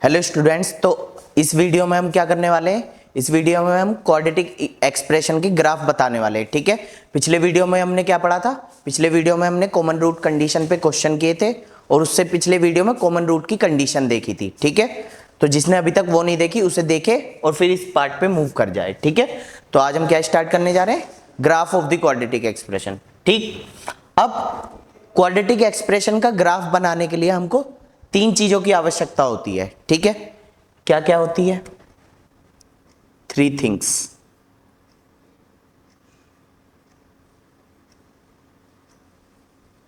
Hello students, तो इस video में हम क्या करने वाले हैं? इस वीडियो में हम क्वाड्रेटिक एक्सप्रेशन की ग्राफ बताने वाले हैं। ठीक है, पिछले वीडियो में हमने क्या पढ़ा था? पिछले वीडियो में हमने कॉमन रूट कंडीशन पे क्वेश्चन किए थे और उससे पिछले वीडियो में कॉमन रूट की कंडीशन देखी थी। ठीक है, तो जिसने अभी तक वो नहीं देखी उसे देखे और फिर इस पार्ट पे मूव कर जाए। ठीक है, तो आज हम क्या स्टार्ट करने जा रहे हैं? Graph of the quadratic expression. ठीक, अब क्वाड्रेटिक एक्सप्रेशन का ग्राफ बनाने के लिए हमको तीन चीजों की आवश्यकता होती है। ठीक है, क्या क्या होती है? Three things.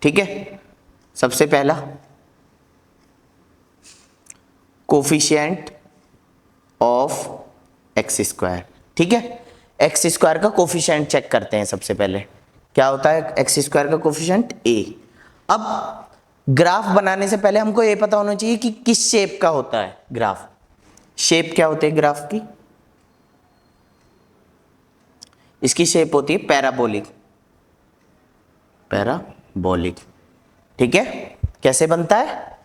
ठीक है, सबसे पहला कोफिशिएंट ऑफ एक्स स्क्वायर। ठीक है, एक्स स्क्वायर का कोफिशिएंट चेक करते हैं। सबसे पहले क्या होता है एक्स स्क्वायर का कोफिशिएंट? ए। अब ग्राफ बनाने से पहले हमको ये पता होना चाहिए कि किस शेप का होता है ग्राफ। शेप क्या होती है ग्राफ की? इसकी शेप होती है पैराबोलिक। पैराबोलिक। ठीक है, कैसे बनता है?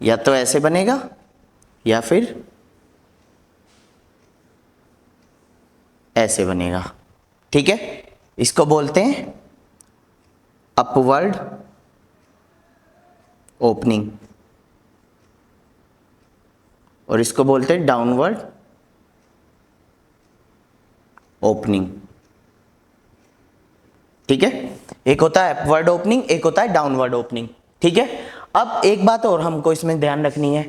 या तो ऐसे बनेगा या फिर ऐसे बनेगा। ठीक है, इसको बोलते हैं अपवर्ड ओपनिंग और इसको बोलते हैं डाउनवर्ड ओपनिंग। ठीक है, एक होता है अपवर्ड ओपनिंग, एक होता है डाउनवर्ड ओपनिंग। ठीक है, अब एक बात और हमको इसमें ध्यान रखनी है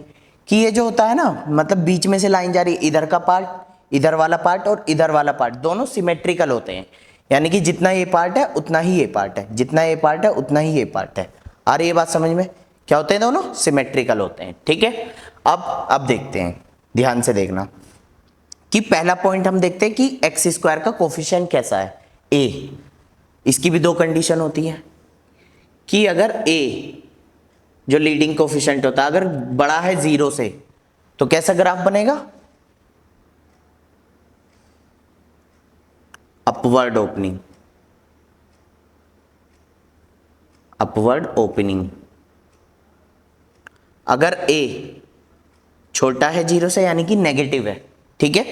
कि ये जो होता है ना, मतलब बीच में से लाइन जा रही है, इधर का पार्ट, इधर वाला पार्ट और इधर वाला पार्ट दोनों सिमेट्रिकल होते हैं। यानी कि जितना ये पार्ट है उतना ही ये पार्ट है, जितना ये पार्ट है उतना ही ये पार्ट है। आ रही है बात समझ में? क्या होते हैं? दोनों सिमेट्रिकल होते हैं। ठीक है, अब देखते हैं, ध्यान से देखना कि पहला पॉइंट हम देखते हैं कि एक्स स्क्वायर का कोफिशिएंट कैसा है? ए। इसकी भी दो कंडीशन होती है कि अगर ए जो लीडिंग कोफिशिएंट होता है अगर बड़ा है जीरो से तो कैसा ग्राफ बनेगा? Upward opening. Upward opening. अगर ए छोटा है जीरो से यानी कि नेगेटिव है, ठीक है,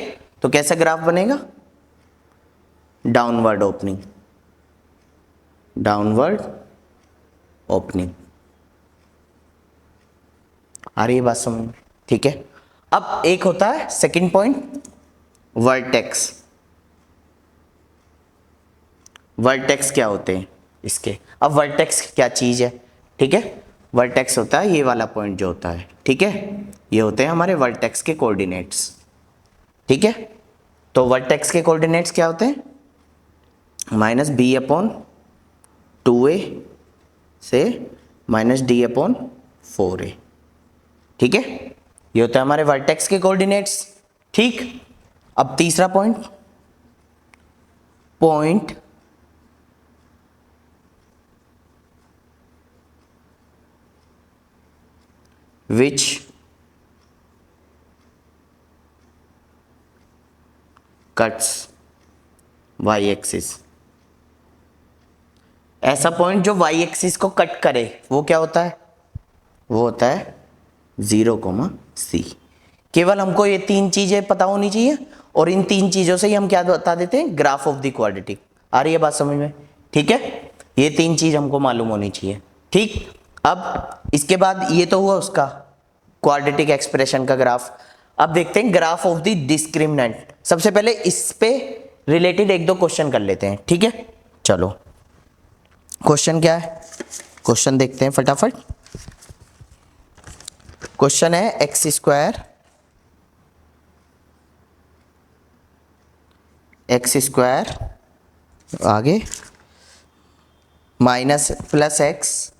तो कैसा ग्राफ बनेगा? Downward opening. Downward opening. आ रही है बात समझ में? ठीक है, अब एक होता है सेकंड पॉइंट वर्टेक्स। वर्टेक्स क्या होते हैं इसके? अब वर्टेक्स क्या चीज है? ठीक है, वर्टेक्स होता है ये वाला पॉइंट जो होता है। ठीक है, ये होते हैं हमारे वर्टेक्स के कोऑर्डिनेट्स। ठीक है, तो वर्टेक्स के कोऑर्डिनेट्स क्या होते हैं? माइनस बी अपॉन 2a से माइनस डी अपॉन 4a। ठीक है, ये होता है हमारे वर्टेक्स के कोऑर्डिनेट्स। ठीक, अब तीसरा point, point which cuts y axis. ऐसा पॉइंट जो y एक्सिस को कट करे वो क्या होता है? वो होता है 0,c। केवल हमको ये तीन चीजें पता होनी चाहिए और इन तीन चीजों से ही हम क्या बता देते हैं? Graph of the quadratic. आ रही है बात समझ में? ठीक है, ये तीन चीज हमको मालूम होनी चाहिए। ठीक, अब इसके बाद ये तो हुआ उसका क्वाड्रेटिक एक्सप्रेशन का ग्राफ। अब देखते हैं ग्राफ ऑफ द डिस्क्रिमिनेंट। सबसे पहले इस पे रिलेटेड एक दो क्वेश्चन कर लेते हैं। ठीक है, चलो क्वेश्चन क्या है? क्वेश्चन देखते हैं फटाफट। क्वेश्चन है एक्स स्क्वायर आगे माइनस प्लस एक्स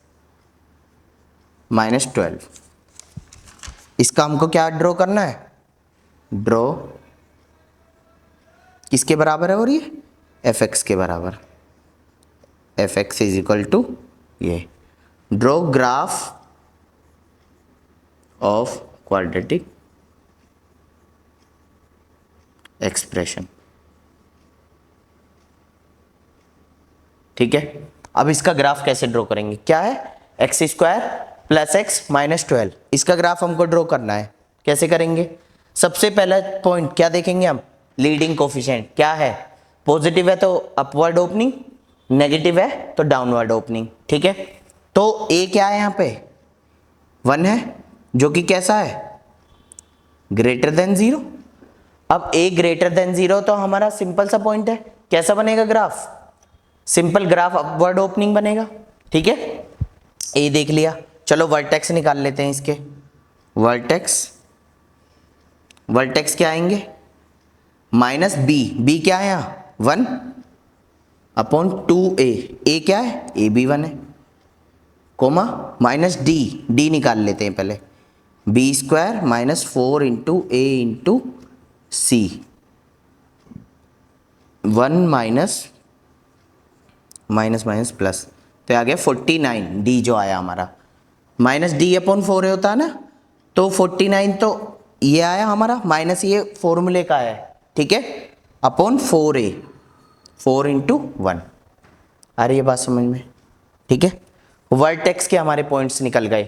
माइनस 12। इसका हमको क्या ड्रॉ करना है? ड्रॉ किसके बराबर है? और ये एफ एक्स के बराबर। F x is equal to ये। Draw graph of quadratic expression. ठीक है, अब इसका ग्राफ कैसे ड्रॉ करेंगे? क्या है x square plus x minus 12, इसका ग्राफ हमको ड्रॉ करना है। कैसे करेंगे? सबसे पहला पॉइंट क्या देखेंगे हम? लीडिंग कोफिशिएंट क्या है? पॉजिटिव है तो अपवर्ड ओपनिंग, नेगेटिव है तो डाउनवर्ड ओपनिंग। ठीक है, तो ए क्या है यहाँ पे? 1 है, जो कि कैसा है? Greater than 0। अब ए ग्रेटर देन 0 तो हमारा सिंपल सा पॉइंट है। कैसा बनेगा graph? Simple graph upward opening बनेगा। ठीक है, ए देख लिया। चलो वर्टेक्स निकाल लेते हैं इसके। वर्टेक्स क्या आएंगे? माइनस बी, बी क्या है यहाँ? 1 अपॉन 2a, ए क्या है? ए भी 1 है, कोमा माइनस डी, डी निकाल लेते हैं पहले। बी स्क्वायर माइनस 4 इंटू ए इंटू सी, 1 माइनस माइनस माइनस प्लस, तो आ गया 49, डी जो आया हमारा। माइनस डी अपॉन 4 होता है ना, तो 49 तो ये आया हमारा, माइनस ये फॉर्मूले का है। ठीक है, अपॉन 4a, 4 इंटू 1। आ रही है बात समझ में? ठीक है, वर्टेक्स के हमारे पॉइंट्स निकल गए।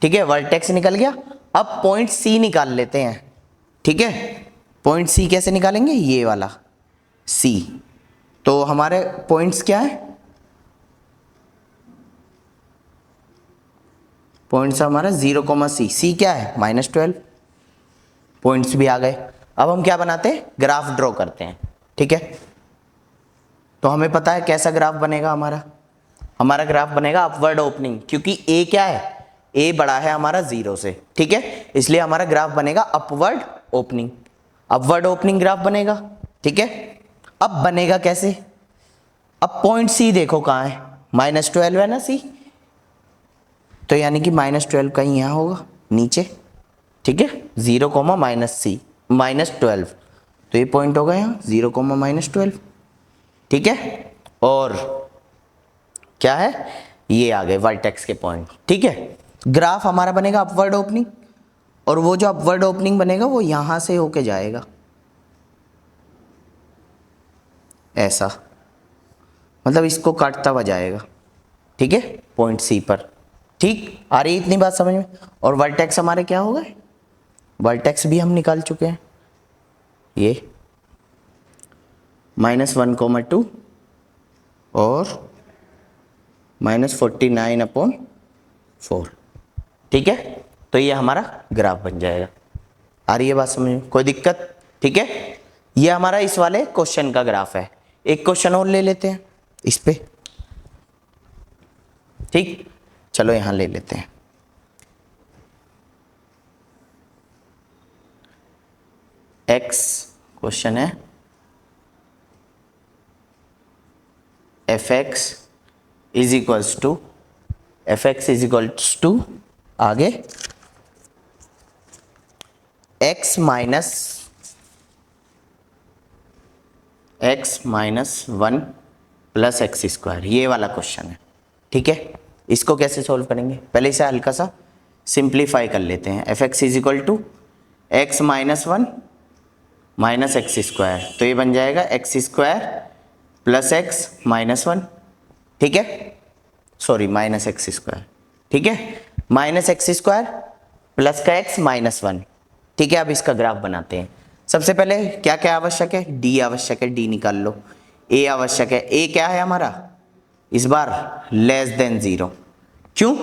ठीक है, वर्टेक्स निकल गया। अब पॉइंट सी निकाल लेते हैं। ठीक है, पॉइंट सी कैसे निकालेंगे? ये वाला सी। तो हमारे पॉइंट्स क्या है? पॉइंट्स हमारा 0, सी, सी क्या है? -12। पॉइंट्स भी आ गए। अब हम क्या बनाते हैं? ग्राफ ड्रॉ करते हैं। ठीक है, तो हमें पता है कैसा ग्राफ बनेगा हमारा। हमारा ग्राफ बनेगा अपवर्ड ओपनिंग, क्योंकि ए क्या है? ए बड़ा है हमारा 0 से। ठीक है, इसलिए हमारा ग्राफ बनेगा upward opening. Upward opening graph बनेगा। ठीक है, अब बनेगा कैसे? अब पॉइंट सी देखो कहाँ है? -12 है ना सी, तो यानी कि -12 कहीं यहाँ होगा नीचे। ठीक है, 0, माइनस सी, -12, तो ये पॉइंट होगा यहाँ 0, -12। ठीक है, और क्या है? ये आ गए वर्टेक्स के पॉइंट। ठीक है, ग्राफ हमारा बनेगा अपवर्ड ओपनिंग, और वो जो अपवर्ड ओपनिंग बनेगा वो यहां से होके जाएगा ऐसा, मतलब इसको काटता हुआ जाएगा। ठीक है, पॉइंट सी पर। ठीक, आ रही इतनी बात समझ में? और वर्टेक्स हमारे क्या हो गए? वर्टेक्स भी हम निकाल चुके हैं। ये -1, 2 और -49/4। ठीक है, तो ये हमारा ग्राफ बन जाएगा। आ रही है बात समझ में? कोई दिक्कत? ठीक है, ये हमारा इस वाले क्वेश्चन का ग्राफ है। एक क्वेश्चन और ले लेते हैं इस पे। ठीक, चलो यहां ले लेते हैं। एक्स क्वेश्चन है, fx इज इक्वल्स टू आगे x minus 1 plus x square, ये वाला क्वेश्चन है। ठीक है, इसको कैसे सॉल्व करेंगे? पहले इसे हल्का सा सिंप्लीफाई कर लेते हैं। fx is equal to x minus 1 minus x square, तो ये बन जाएगा x square plus x minus 1। ठीक है, सॉरी माइनस एक्स स्क्वायर। ठीक है, माइनस एक्स स्क्वायर प्लस का एक्स माइनस 1। ठीक है, अब इसका ग्राफ बनाते हैं। सबसे पहले क्या क्या आवश्यक है? डी आवश्यक है, डी निकाल लो। ए आवश्यक है, ए क्या है हमारा इस बार? Less than 0। क्यों?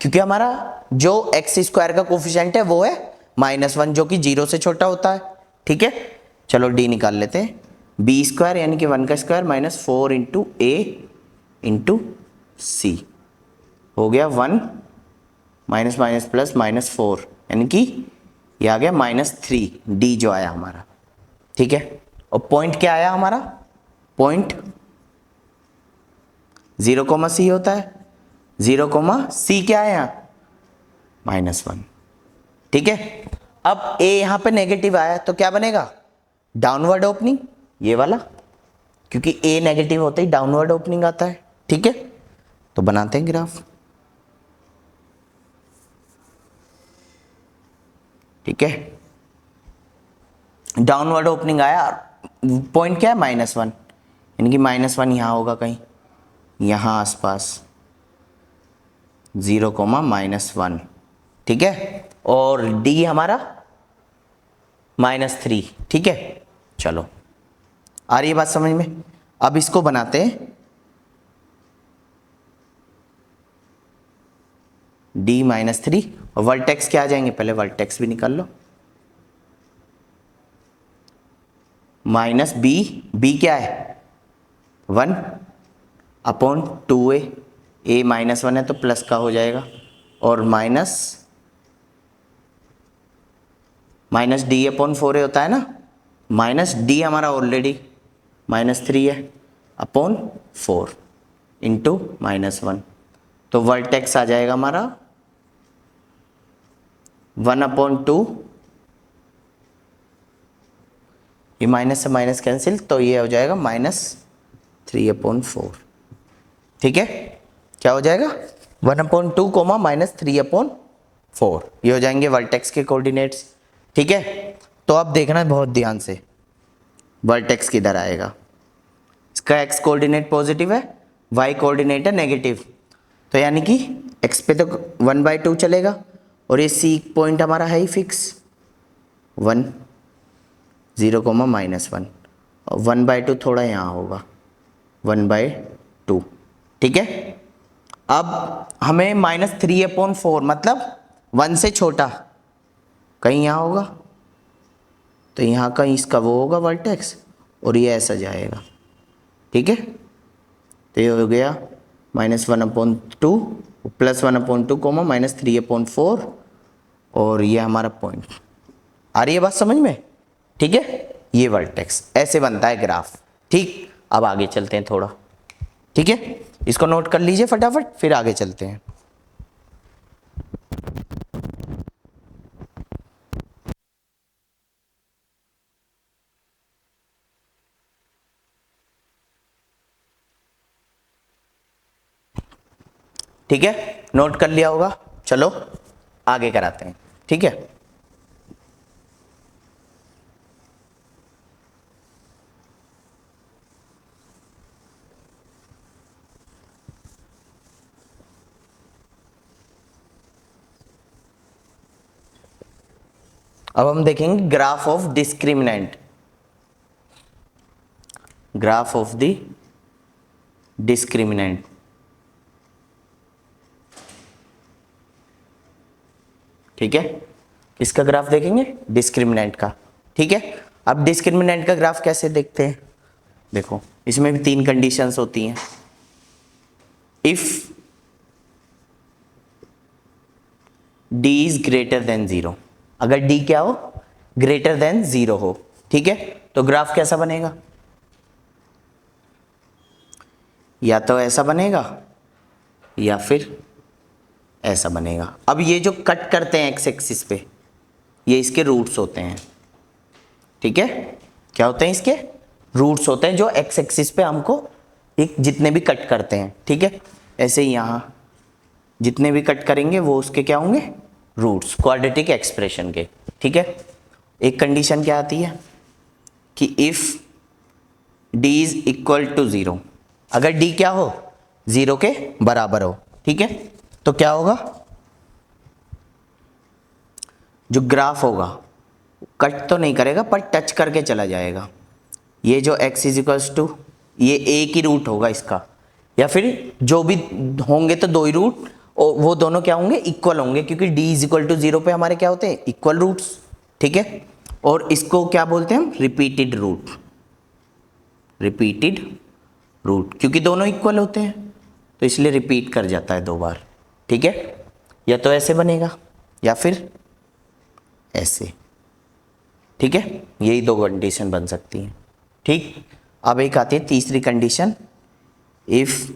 क्योंकि हमारा जो एक्स स्क्वायर का कोफिशिएंट है वो है -1, जो कि 0 से छोटा होता है। ठीक है, चलो डी निकाल लेते हैं। बी स्क्वायर यानी कि 1 का स्क्वायर -4 इंटू ए इंटू सी, हो गया 1 माइनस माइनस प्लस -4, यानी कि ये आ गया -3, डी जो आया हमारा। ठीक है, और पॉइंट क्या आया हमारा? पॉइंट 0, सी होता है। 0, सी क्या है यहाँ? -1। ठीक है, अब ए यहां पे नेगेटिव आया तो क्या बनेगा? डाउनवर्ड ओपनिंग, ये वाला, क्योंकि ए नेगेटिव होते ही डाउनवर्ड ओपनिंग आता है। ठीक है, तो बनाते हैं ग्राफ। ठीक है, डाउनवर्ड ओपनिंग आया, पॉइंट क्या है? -1, यानी कि -1 यहां होगा कहीं, यहां आसपास। 0, -1, ठीक है, और डी हमारा -3, ठीक है। चलो, आ रही है बात समझ में। अब इसको बनाते हैं D-3, और वर्टेक्स क्या आ जाएंगे, पहले वर्टेक्स भी निकाल लो। -b, b क्या है 1/2a, a -1 है तो प्लस का हो जाएगा, और -d/4a होता है ना, -d हमारा ऑलरेडी -3 है अपॉन 4 इंटू -1, तो वर्टेक्स आ जाएगा हमारा 1/2, ये माइनस से माइनस कैंसिल, तो ये हो जाएगा -3/4, ठीक है। क्या हो जाएगा 1/2 -3/4, ये हो जाएंगे वर्टेक्स के कोऑर्डिनेट्स, ठीक है। तो अब देखना बहुत ध्यान से, वर्टेक्स किधर आएगा, इसका x कोऑर्डिनेट पॉजिटिव है, y कोऑर्डिनेट है नेगेटिव, तो यानी कि x पे तो 1/2 चलेगा, और ये c पॉइंट हमारा है ही फिक्स 1, 0, -1, और 1/2 थोड़ा यहाँ होगा 1/2, ठीक है। अब हमें -3/4 मतलब 1 से छोटा कहीं यहाँ होगा, तो यहाँ कहीं इसका वो होगा वर्टेक्स, और ये ऐसा जाएगा, ठीक है। तो ये हो गया -1/2 +1/2, -3/4, और ये हमारा पॉइंट। आ रही है बात समझ में, ठीक है। ये वर्टेक्स ऐसे बनता है ग्राफ, ठीक। अब आगे चलते हैं थोड़ा, ठीक है, इसको नोट कर लीजिए फटाफट, फिर आगे चलते हैं। ठीक है, नोट कर लिया होगा, चलो आगे कराते हैं, ठीक है। अब हम देखेंगे graph of discriminant, graph of the discriminant, ठीक है। किसका ग्राफ देखेंगे, डिस्क्रिमिनेंट का, ठीक है। अब डिस्क्रिमिनेंट का ग्राफ कैसे देखते हैं, देखो इसमें भी 3 कंडीशंस होती हैं। If d is greater than 0, अगर d क्या हो, ग्रेटर देन 0 हो, ठीक है, तो ग्राफ कैसा बनेगा, या तो ऐसा बनेगा या फिर ऐसा बनेगा। अब ये जो कट करते हैं एक्स एक्सिस पे, ये इसके रूट्स होते हैं, ठीक है। क्या होते हैं, इसके रूट्स होते हैं जो एक्स एक्सिस पे हमको एक जितने भी कट करते हैं, ठीक है। ऐसे ही यहाँ जितने भी कट करेंगे वो उसके क्या होंगे, रूट्स क्वाड्रेटिक एक्सप्रेशन के, ठीक है। एक कंडीशन क्या आती है कि if d is equal to 0, अगर d क्या हो, 0 के बराबर हो, ठीक है, तो क्या होगा, जो ग्राफ होगा कट तो नहीं करेगा पर टच करके चला जाएगा। ये जो x इज इक्वल्स टू, ये एक ही रूट होगा इसका, या फिर जो भी होंगे तो 2 ही रूट, और वो दोनों क्या होंगे, इक्वल होंगे, क्योंकि d इज इक्वल टू 0 पे हमारे क्या होते हैं, इक्वल रूट्स, ठीक है। और इसको क्या बोलते हैं हम, रिपीटेड रूट, रिपीटेड रूट, क्योंकि दोनों इक्वल होते हैं तो इसलिए रिपीट कर जाता है 2 बार, ठीक है। या तो ऐसे बनेगा या फिर ऐसे, ठीक है। यही 2 कंडीशन बन सकती हैं, ठीक। अब एक आती है तीसरी condition, if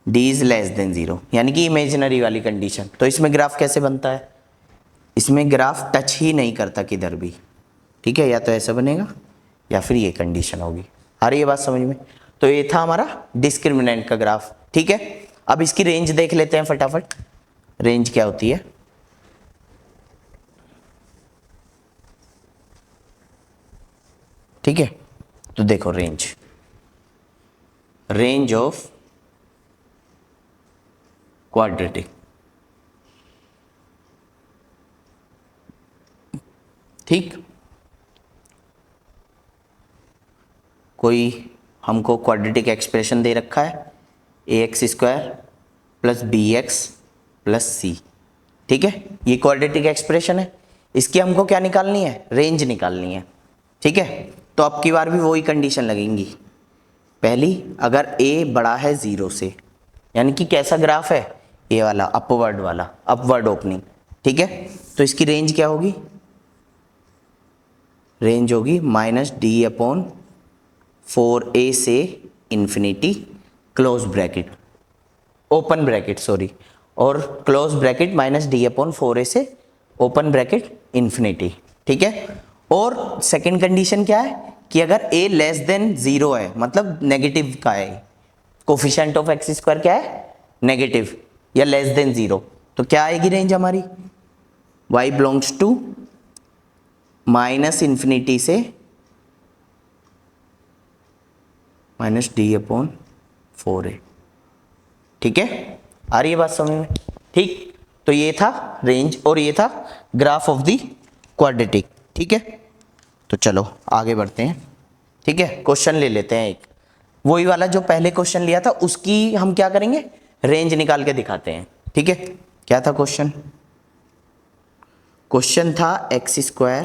d is less than 0, यानी कि इमेजिनरी वाली कंडीशन। तो इसमें ग्राफ कैसे बनता है, इसमें ग्राफ टच ही नहीं करता किधर भी, ठीक है, या तो ऐसा बनेगा या फिर ये कंडीशन होगी। आ रही है बात समझ में। तो ये था हमारा डिस्क्रिमिनेंट का ग्राफ, ठीक है। अब इसकी रेंज देख लेते हैं फटाफट, रेंज क्या होती है, ठीक है। तो देखो रेंज ऑफ क्वाड्रेटिक। ठीक, कोई हमको क्वाड्रेटिक एक्सप्रेशन दे रखा है ax² plus bx plus c। ठीक है, ये क्वाड्रेटिक एक्सप्रेशन है, इसकी हमको क्या निकालनी है, रेंज निकालनी है। ठीक है, तो अब की बार भी वही कंडीशन लगेंगी। पहली, अगर a बड़ा है 0 से, यानी कि कैसा ग्राफ है, ये वाला अपवर्ड वाला, अपवर्ड ओपनिंग। ठीक है, तो इसकी रेंज क्या होगी, रेंज होगी -d/4a से infinity, close bracket, open bracket sorry, और क्लोज ब्रैकेट -d/4a से ओपन ब्रैकेट इन्फिनिटी। ठीक है, और सेकंड कंडीशन क्या है कि अगर a लेस देन 0 है, मतलब नेगेटिव का है, कोफिशिएंट ऑफ x² क्या है, नेगेटिव या लेस देन 0, तो क्या आएगी रेंज हमारी, y बिलोंग्स टू -इन्फिनिटी से -d/4a। ठीक है, आ रही है बात समझ में। ठीक, तो ये था रेंज और ये था ग्राफ ऑफ द क्वाड्रेटिक। ठीक है, तो चलो आगे बढ़ते हैं। ठीक है, क्वेश्चन ले लेते हैं एक, वही वाला जो पहले क्वेश्चन लिया था उसकी हम क्या करेंगे, रेंज निकाल के दिखाते हैं। ठीक है, क्या था क्वेश्चन, क्वेश्चन था x²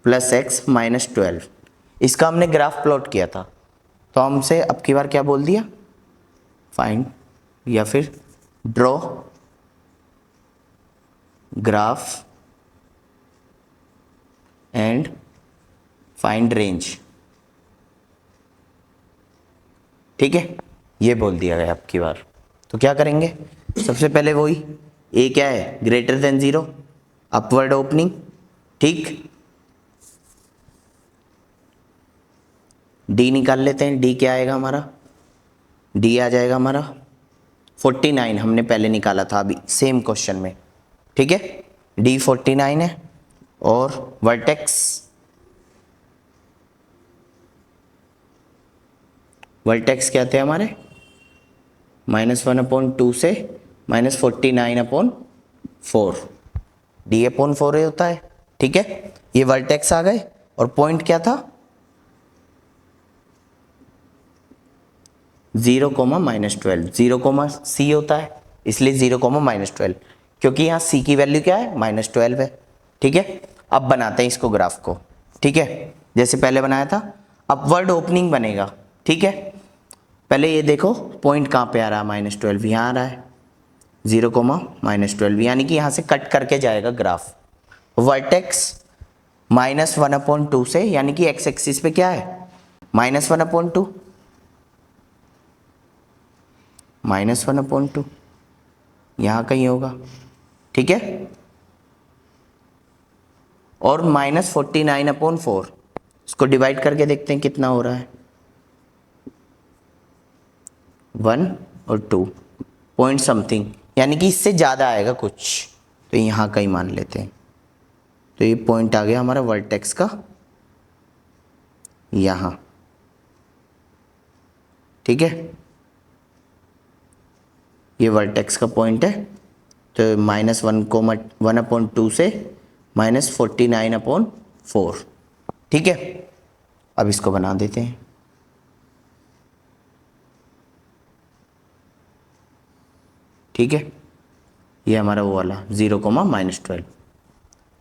प्लस x माइनस 12, इसका हमने ग्राफ प्लॉट किया था, तो हमसे अब की बार क्या बोल दिया, फाइंड या फिर draw graph and find range. ठीक है, ये बोल दिया गया अब की बार, तो क्या करेंगे, सबसे पहले वही ए क्या है, ग्रेटर देन 0, अपवर्ड ओपनिंग। ठीक, डी निकाल लेते हैं, डी क्या आएगा हमारा, डी आ जाएगा हमारा 49, हमने पहले निकाला था अभी सेम क्वेश्चन में। ठीक है, डी 49 है, और वर्टेक्स क्या थे हमारे, -1/2 से -49/4, d/4 होता है। ठीक है, ये वर्टेक्स आ गए, और पॉइंट क्या था, 0, -12, 0, c होता है, इसलिए 0, -12, क्योंकि यहाँ c की वैल्यू क्या है, -12 है। ठीक है, अब बनाते हैं इसको ग्राफ को। ठीक है, जैसे पहले बनाया था, अपवर्ड ओपनिंग बनेगा। ठीक है, पहले ये देखो पॉइंट कहाँ पे आ रहा है, -12 यहाँ आ रहा है, 0, -12, यानी कि यहाँ से कट करके जाएगा ग्राफ। वर्टेक्स -1/2 से, यानी कि x एक्सिस पे क्या है, -1/2, -1/2 यहाँ कहीं होगा। ठीक है, और -49/4, इसको डिवाइड करके देखते हैं कितना हो रहा है, 1 और 2 पॉइंट समथिंग, यानी कि इससे ज़्यादा आएगा कुछ, तो यहाँ कहीं मान लेते हैं। तो ये पॉइंट आ गया हमारा वर्टेक्स का यहाँ। ठीक है, ये वर्टेक्स का पॉइंट है, तो -1/2 से -49/4। ठीक है, अब इसको बना देते हैं। ठीक है, ये हमारा वो वाला 0, -12,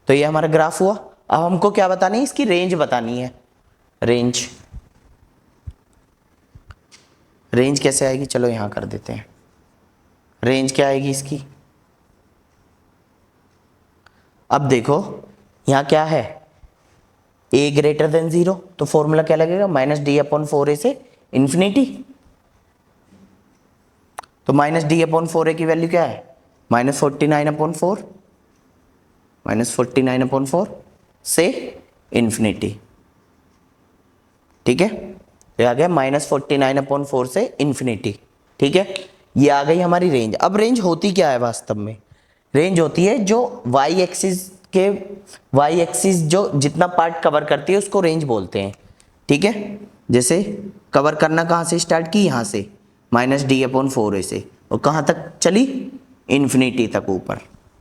तो ये हमारा ग्राफ हुआ। अब हमको क्या बतानी है, इसकी रेंज बतानी है। रेंज कैसे आएगी, चलो यहाँ कर देते हैं। रेंज क्या आएगी इसकी, अब देखो यहाँ क्या है, a ग्रेटर देन 0, तो फॉर्मूला क्या लगेगा, -d/4a से इन्फिनिटी। तो -d/4a की वैल्यू क्या है, -49/4 से इन्फिनिटी। ठीक है, ये आ गया -49/4 से इन्फिनिटी। ठीक है, ये आ गई हमारी रेंज। अब रेंज होती क्या है वास्तव में, रेंज होती है जो y एक्सिस जो जितना पार्ट कवर करती है उसको रेंज बोलते हैं। ठीक है, जैसे कवर करना कहाँ से स्टार्ट की, यहाँ से -d/4a से, और कहाँ तक चली, इन्फिनिटी तक ऊपर,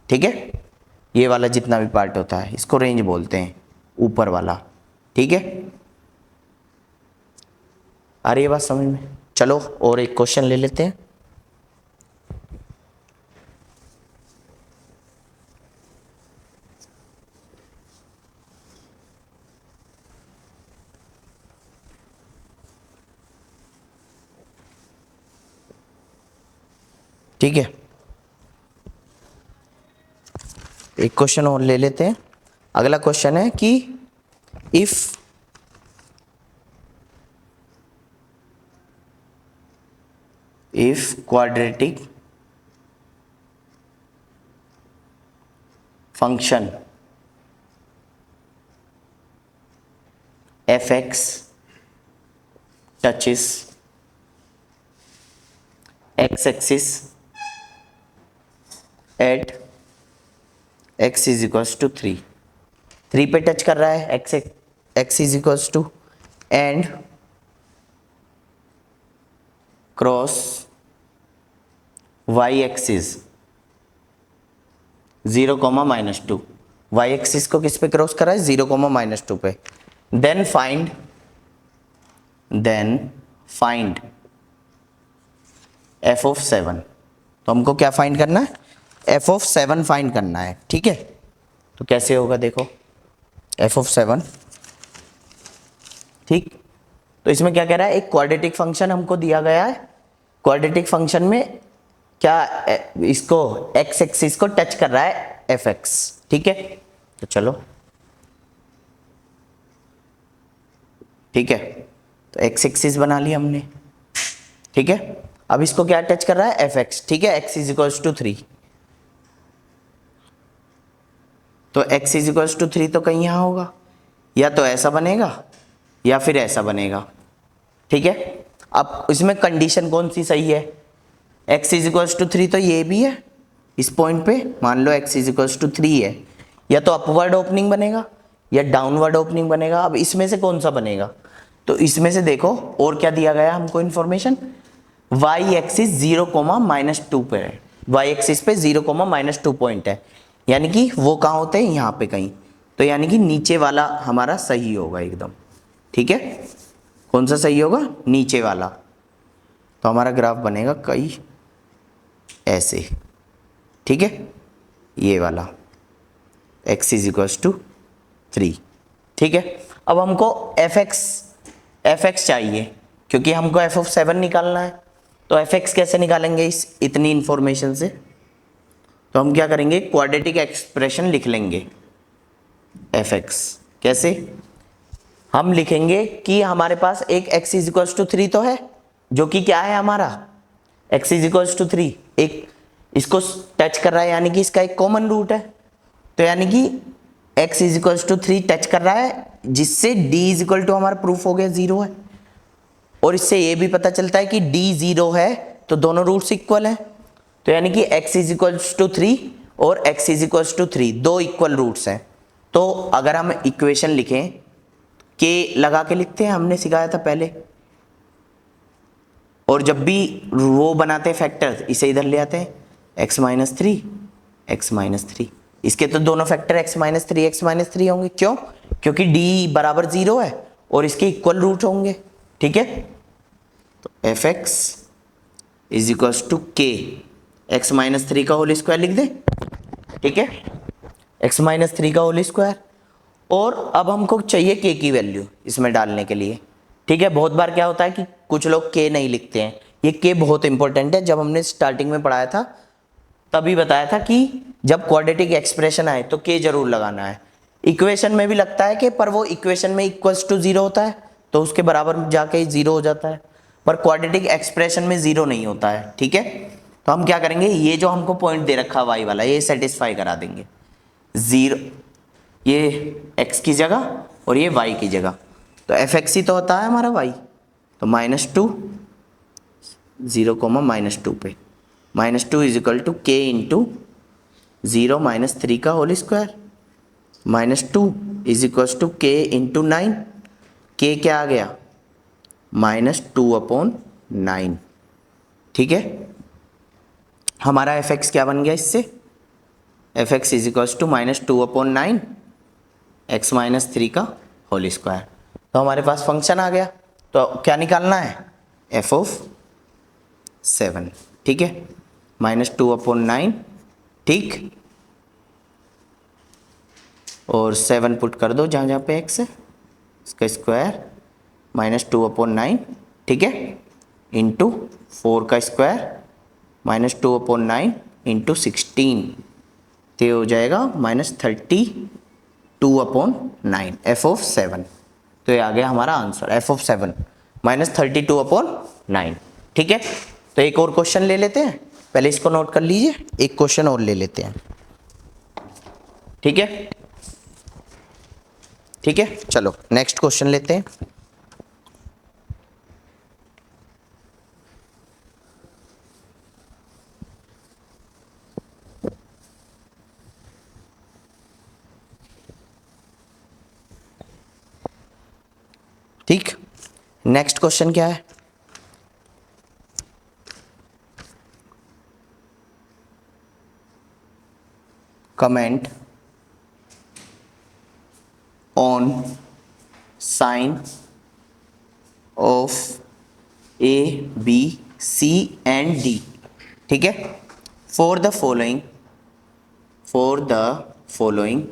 ठीक है। ये वाला जितना भी पार्ट होता है इसको रेंज बोलते हैं, ऊपर वाला, ठीक है। आ रही है बात समझ में? चलो और एक क्वेश्चन ले लेते हैं। ठीक है, एक क्वेश्चन और ले लेते हैं। अगला क्वेश्चन है कि if quadratic function fx touches x axis at x is equals to 3 पे टच कर रहा है, x is equals to and cross y axis 0, -2। y axis को किस पे क्रॉस कर रहा है, 0, -2 पे। Then find f of 7। तो हमको क्या फाइंड करना है, f ऑफ 7 फाइंड करना है, ठीक है। तो कैसे होगा देखो, f ऑफ 7, ठीक। तो इसमें क्या कह रहा है, एक क्वाड्रेटिक फंक्शन हमको दिया गया है। क्वाड्रेटिक फंक्शन में क्या, इसको x एक्सिस को टच कर रहा है fx, ठीक है। तो चलो, ठीक है, तो x एक्सिस बना लिया हमने, ठीक है। अब इसको क्या टच कर रहा है, fx, ठीक है। x इज इक्वल्स टू 3, तो x इज इक्वल्स टू 3 तो कहीं यहाँ होगा, या तो ऐसा बनेगा या फिर ऐसा बनेगा, ठीक है। अब इसमें कंडीशन कौन सी सही है, x इज इक्वल्स टू 3 तो ये भी है, इस पॉइंट पे मान लो x इज इक्वल्स टू 3 है, या तो अपवर्ड ओपनिंग बनेगा या डाउनवर्ड ओपनिंग बनेगा। अब इसमें से कौन सा बनेगा, तो इसमें से देखो और क्या दिया गया हमको इन्फॉर्मेशन, y एक्सिस 0, -2 पे है, y एक्सिस पे 0, -2 पॉइंट है, यानी कि वो कहाँ होते हैं, यहाँ पे कहीं। तो यानी कि नीचे वाला हमारा सही होगा एकदम, ठीक है। कौन सा सही होगा, नीचे वाला। तो हमारा ग्राफ बनेगा कई ऐसे, ठीक है, ये वाला x इज इक्वल्स टू 3, ठीक है। अब हमको fx चाहिए, क्योंकि हमको f ऑफ 7 निकालना है। तो fx कैसे निकालेंगे इस इतनी इंफॉर्मेशन से, तो हम क्या करेंगे, क्वाड्रेटिक एक्सप्रेशन लिख लेंगे fx। कैसे, हम लिखेंगे कि हमारे पास एक x इज इक्वल्स टू 3 तो है, जो कि क्या है हमारा, x इज इक्वल्स टू 3, एक इसको टच कर रहा है, यानी कि इसका एक कॉमन रूट है। तो यानी कि x is equals to 3 touch कर रहा है, जिससे d इज इक्वल टू हमारा प्रूफ हो गया 0 है। और इससे ये भी पता चलता है कि d 0 है तो दोनों रूट्स इक्वल हैं। तो यानी कि x इज इक्वल्स टू 3 और x इज इक्वल्स टू 3 दो इक्वल रूट्स हैं। तो अगर हम इक्वेशन लिखें, k लगा के लिखते हैं, हमने सिखाया था पहले। और जब भी वो बनाते हैं फैक्टर, इसे इधर ले आते हैं, x - 3 इसके तो दोनों फैक्टर x - 3 होंगे। क्यों, क्योंकि d बराबर 0 है और इसके इक्वल रूट होंगे, ठीक है। तो fx is equals to k, x - 3 का होल स्क्वायर लिख दे, ठीक है, x - 3 का होल स्क्वायर। और अब हमको चाहिए k की वैल्यू इसमें डालने के लिए, ठीक है। बहुत बार क्या होता है कि कुछ लोग k नहीं लिखते हैं, ये k बहुत इंपॉर्टेंट है। जब हमने स्टार्टिंग में पढ़ाया था तभी बताया था कि जब क्वाड्रेटिक एक्सप्रेशन आए तो k जरूर लगाना है। इक्वेशन में भी लगता है कि, पर वो इक्वेशन में इक्वल्स टू 0 होता है तो उसके बराबर जाके 0 हो जाता है, पर क्वाड्रेटिक एक्सप्रेशन में 0 नहीं होता है, ठीक है। तो हम क्या करेंगे, ये जो हमको पॉइंट दे रखा y वाला, ये सेटिस्फाई करा देंगे 0, ये x की जगह और ये y की जगह। तो fx ही तो होता है हमारा y, तो -2 0, -2 पे -2 is equal to k into 0 - 3 का whole square, -2 is equal to k into 9, k क्या आ गया, -2/9, ठीक है। हमारा एफ एक्स क्या बन गया इससे, f x is equals to -2/9 x minus 3 का होल स्क्वायर। तो हमारे पास फंक्शन आ गया। तो क्या निकालना है, एफ ऑफ 7, ठीक है, -2/9, ठीक, और 7 पुट कर दो जहाँ जहाँ पे एक्स है, इसका स्क्वायर -2/9, ठीक है, इंटू 4 का स्क्वायर -2/9 इंटू 16, तो ये हो जाएगा -32/9 एफ ऑफ 7। तो ये आ गया हमारा आंसर, एफ ऑफ 7 -32/9, ठीक है। तो एक और क्वेश्चन ले लेते हैं, पहले इसको नोट कर लीजिए, एक क्वेश्चन और ले लेते हैं, ठीक है, ठीक है। चलो नेक्स्ट क्वेश्चन लेते हैं। ठीक, नेक्स्ट क्वेश्चन क्या है, comment on sine of A B C and D, ठीक है, फॉर द फॉलोइंग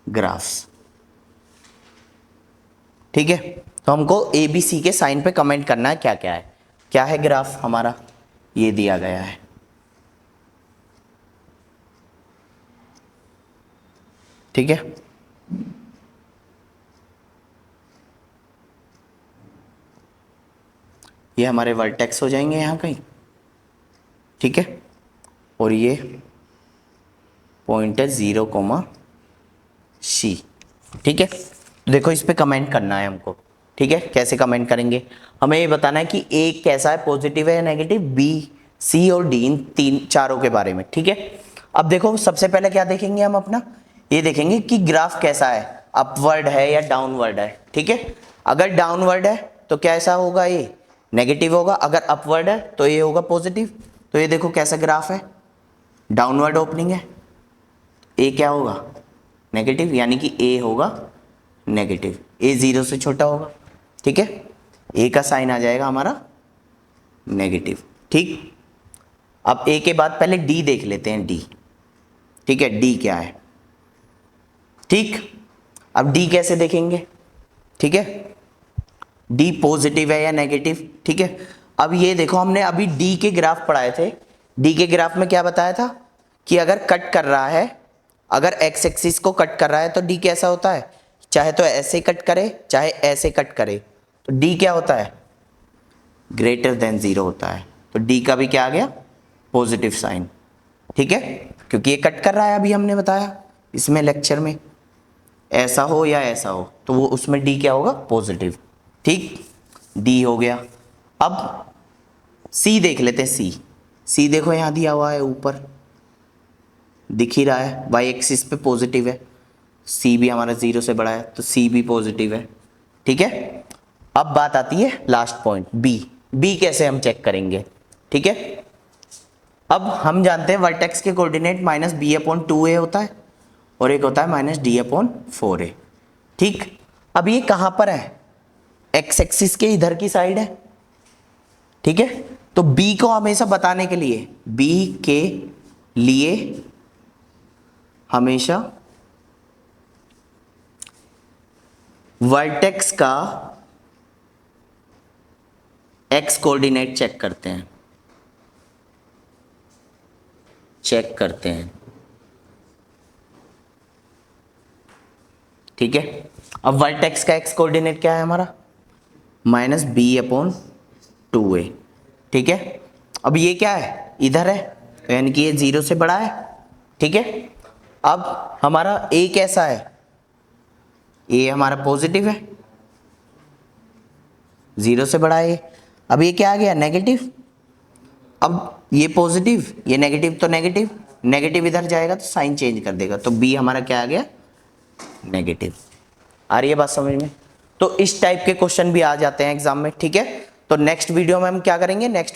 ग्राफ्स, ठीक है। तो हमको ए बी सी के साइन पे कमेंट करना है, क्या है ग्राफ हमारा, ये दिया गया है, ठीक है। ये हमारे वर्टेक्स हो जाएंगे यहाँ कहीं, ठीक है, और ये पॉइंट है 0,C, ठीक है। तो देखो इस पे कमेंट करना है हमको, ठीक है। कैसे कमेंट करेंगे, हमें ये बताना है कि ए कैसा है, पॉजिटिव है या नेगेटिव, बी सी और डी, इन चारों के बारे में, ठीक है। अब देखो सबसे पहले क्या देखेंगे हम अपना, ये देखेंगे कि ग्राफ कैसा है, अपवर्ड है या डाउनवर्ड है, ठीक है। अगर डाउनवर्ड है तो कैसा होगा, ये नेगेटिव होगा, अगर अपवर्ड है तो ये होगा पॉजिटिव। तो ये देखो कैसा ग्राफ है, डाउनवर्ड ओपनिंग है, ए क्या होगा, नेगेटिव, यानी कि ए होगा नेगेटिव, ए 0 से छोटा होगा, ठीक है, ए का साइन आ जाएगा हमारा नेगेटिव, ठीक। अब ए के बाद पहले डी देख लेते हैं, डी, ठीक है, डी क्या है, ठीक। अब डी कैसे देखेंगे, ठीक है, डी पॉजिटिव है या नेगेटिव, ठीक है। अब ये देखो हमने अभी डी के ग्राफ पढ़ाए थे, डी के ग्राफ में क्या बताया था कि अगर कट कर रहा है, अगर एक्स एक्सिस को कट कर रहा है तो डी कैसा होता है, चाहे तो ऐसे कट करे चाहे ऐसे कट करे, तो डी क्या होता है, ग्रेटर देन 0 होता है। तो डी का भी क्या आ गया, पॉजिटिव साइन, ठीक है, क्योंकि ये कट कर रहा है, अभी हमने बताया इसमें लेक्चर में, ऐसा हो या ऐसा हो तो वो उसमें डी क्या होगा, पॉजिटिव, ठीक, डी हो गया। अब सी देख लेते हैं, सी देखो यहाँ दिया हुआ है, ऊपर दिख ही रहा है, वाई एक्सिस पे पॉजिटिव है, सी भी हमारा 0 से बड़ा है तो सी भी पॉजिटिव है, ठीक है। अब बात आती है लास्ट पॉइंट, बी कैसे हम चेक करेंगे, ठीक है। अब हम जानते हैं वर्टेक्स के कोऑर्डिनेट -b/2a होता है और एक होता है -d/4a, ठीक। अब ये कहाँ पर है, एक्स एक्सिस के इधर की साइड है, ठीक है। तो बी को हमेशा बताने के लिए, बी के लिए हमेशा वर्टेक्स का एक्स कोऑर्डिनेट चेक करते हैं, ठीक है। अब वर्टेक्स का एक्स कोऑर्डिनेट क्या है हमारा, -b/2a, ठीक है। अब ये क्या है, इधर है, यानी कि ये 0 से बड़ा है, ठीक है। अब हमारा ए कैसा है, ए हमारा पॉजिटिव है, 0 से बड़ा है। अब ये क्या आ गया, नेगेटिव। अब ये पॉजिटिव ये नेगेटिव, तो नेगेटिव इधर जाएगा तो साइन चेंज कर देगा, तो बी हमारा क्या आ गया, नेगेटिव। आ रही है बात समझ में। तो इस टाइप के क्वेश्चन भी आ जाते हैं एग्जाम में, ठीक है। तो नेक्स्ट वीडियो में हम क्या करेंगे, नेक्स्ट